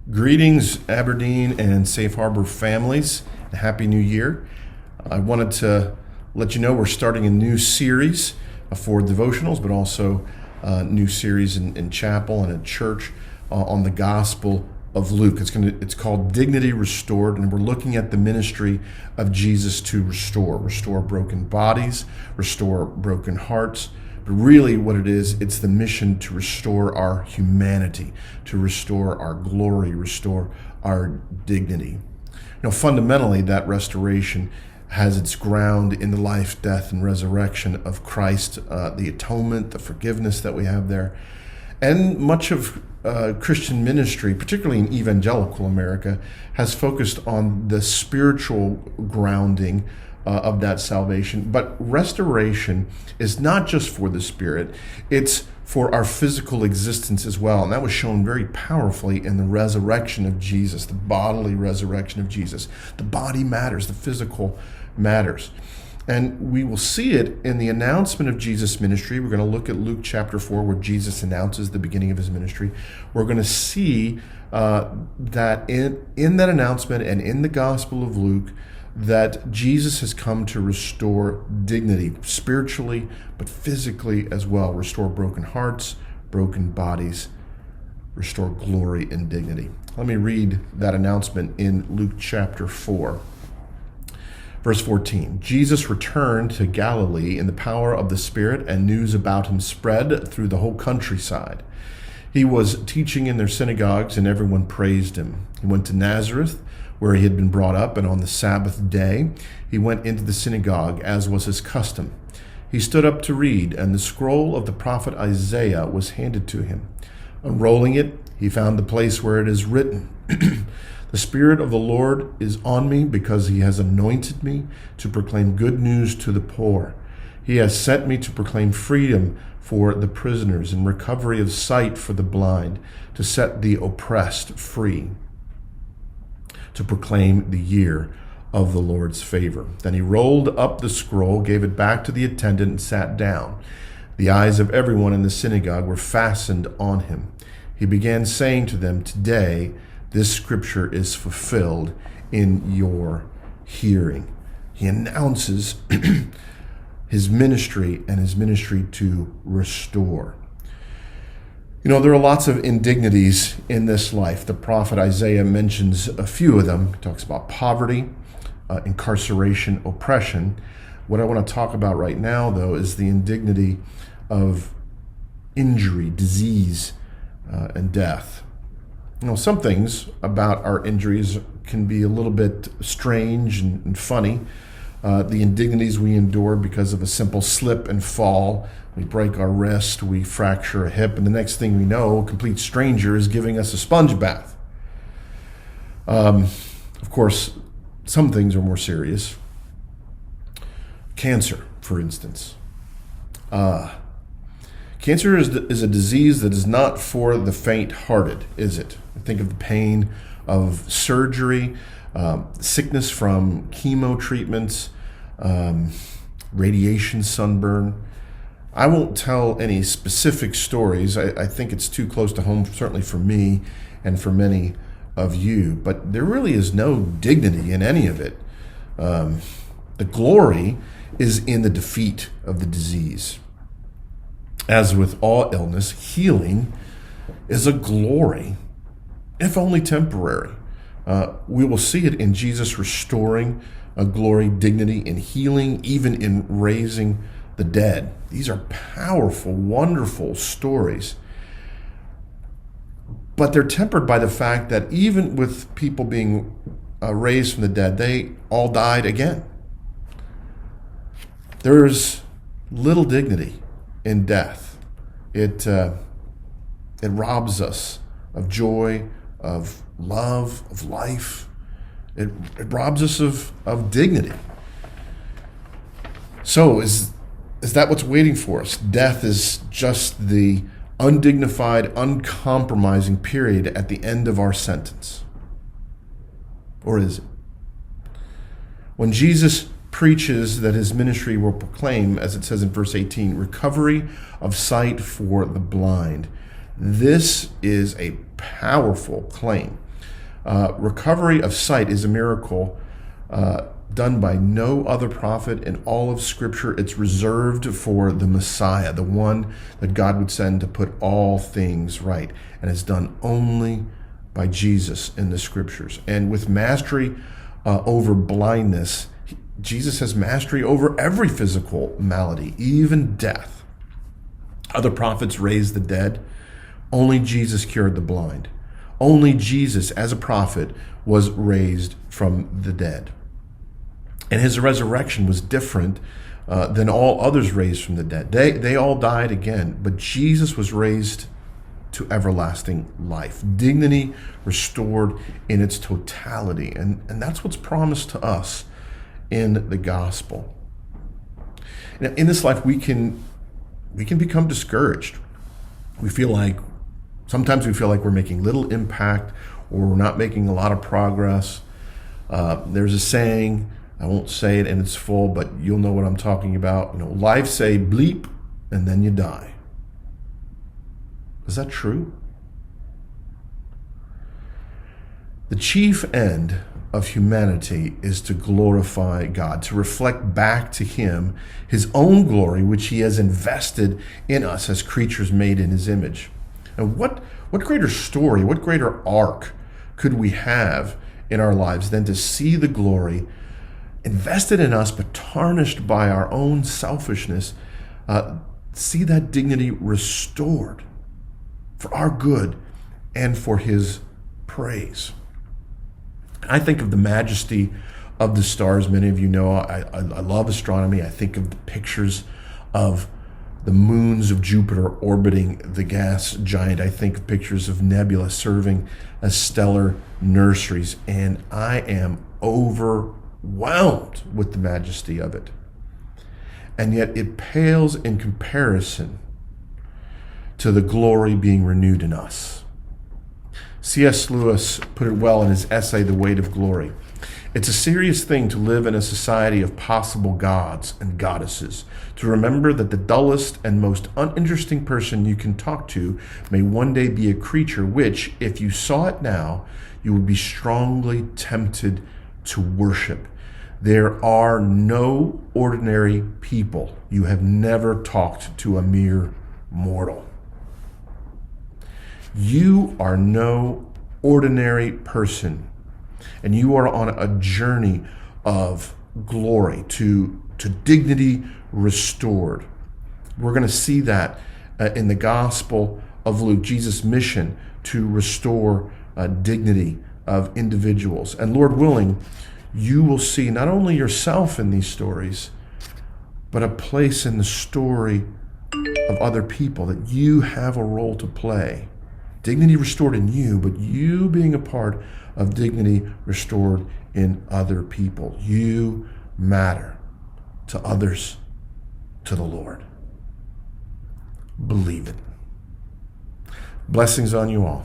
Greetings, Aberdeen and Safe Harbor families. Happy New Year. I wanted to let you know we're starting a new series for devotionals, but also a new series in chapel and at church on the Gospel of Luke. It's called Dignity Restored, and we're looking at the ministry of Jesus to restore broken bodies, restore broken hearts. But really what it is, it's the mission to restore our humanity, to restore our glory, restore our dignity. Fundamentally, that restoration has its ground in the life, death, and resurrection of Christ, the atonement, the forgiveness that we have there. And much of Christian ministry, particularly in evangelical America, has focused on the spiritual grounding of that salvation. But restoration is not just for the spirit, it's for our physical existence as well. And that was shown very powerfully in the resurrection of Jesus, the bodily resurrection of Jesus. The body matters, the physical matters. And we will see it in the announcement of Jesus' ministry. We're going to look at Luke chapter 4, where Jesus announces the beginning of his ministry. We're going to see that in that announcement and in the Gospel of Luke, that Jesus has come to restore dignity spiritually, but physically as well. Restore broken hearts, broken bodies, restore glory and dignity. Let me read that announcement in Luke chapter 4. Verse 14, Jesus returned to Galilee in the power of the Spirit, and news about him spread through the whole countryside. He was teaching in their synagogues, and everyone praised him. He went to Nazareth, where he had been brought up, and on the Sabbath day he went into the synagogue, as was his custom. He stood up to read, and the scroll of the prophet Isaiah was handed to him. Unrolling it, he found the place where it is written, "The Spirit of the Lord is on me, because he has anointed me to proclaim good news to the poor. He has sent me to proclaim freedom for the prisoners and recovery of sight for the blind, to set the oppressed free, to proclaim the year of the Lord's favor." Then he rolled up the scroll, gave it back to the attendant, and sat down. The eyes of everyone in the synagogue were fastened on him. He began saying to them, "Today this scripture is fulfilled in your hearing." He announces his ministry and his ministry to restore. There are lots of indignities in this life. The prophet Isaiah mentions a few of them. He talks about poverty, incarceration, oppression. What I want to talk about right now, though, is the indignity of injury, disease, and death. Some things about our injuries can be a little bit strange and funny. The indignities we endure because of a simple slip and fall. We break our wrist, we fracture a hip, and the next thing we know, a complete stranger is giving us a sponge bath. Of course, some things are more serious. Cancer, for instance. Cancer is a disease that is not for the faint-hearted, is it? Think of the pain of surgery, sickness from chemo treatments, radiation, sunburn. I won't tell any specific stories. I think it's too close to home, certainly for me and for many of you. But there really is no dignity in any of it. The glory is in the defeat of the disease. As with all illness, healing is a glory, if only temporary. We will see it in Jesus restoring a glory, dignity, in healing, even in raising the dead. These are powerful, wonderful stories. But they're tempered by the fact that even with people being raised from the dead, they all died again. There's little dignity in death. It robs us of joy, of love, of life. It robs us of dignity. So is that what's waiting for us? Death is just the undignified, uncompromising period at the end of our sentence? Or is it? When Jesus preaches that his ministry will proclaim, as it says in verse 18, recovery of sight for the blind. This is a powerful claim. Recovery of sight is a miracle done by no other prophet in all of Scripture. It's reserved for the Messiah, the one that God would send to put all things right. And it's done only by Jesus in the Scriptures. And with mastery over blindness, Jesus has mastery over every physical malady, even death. Other prophets raised the dead. Only Jesus cured the blind. Only Jesus, as a prophet, was raised from the dead. And his resurrection was different than all others raised from the dead. They all died again, but Jesus was raised to everlasting life. Dignity restored in its totality. And that's what's promised to us in the gospel. Now, in this life, we can become discouraged. Sometimes we feel like we're making little impact or we're not making a lot of progress. There's a saying, I won't say it in its full, but you'll know what I'm talking about. Life say bleep and then you die. Is that true? The chief end of humanity is to glorify God, to reflect back to him his own glory, which he has invested in us as creatures made in his image. And what greater story, what greater arc could we have in our lives than to see the glory invested in us but tarnished by our own selfishness, see that dignity restored for our good and for his praise. I think of the majesty of the stars. Many of you know I love astronomy. I think of the pictures of the moons of Jupiter orbiting the gas giant. I think of pictures of nebula serving as stellar nurseries, and I am overwhelmed with the majesty of it. And yet it pales in comparison to the glory being renewed in us. C.S. Lewis put it well in his essay, The Weight of Glory. It's a serious thing to live in a society of possible gods and goddesses, to remember that the dullest and most uninteresting person you can talk to may one day be a creature which, if you saw it now, you would be strongly tempted to worship. There are no ordinary people. You have never talked to a mere mortal. You are no ordinary person, and you are on a journey of glory to dignity restored. We're going to see that in the Gospel of Luke, Jesus' mission to restore dignity of individuals. And Lord willing, you will see not only yourself in these stories, but a place in the story of other people, that you have a role to play. Dignity restored in you, but you being a part of dignity restored in other people. You matter to others, to the Lord. Believe it. Blessings on you all.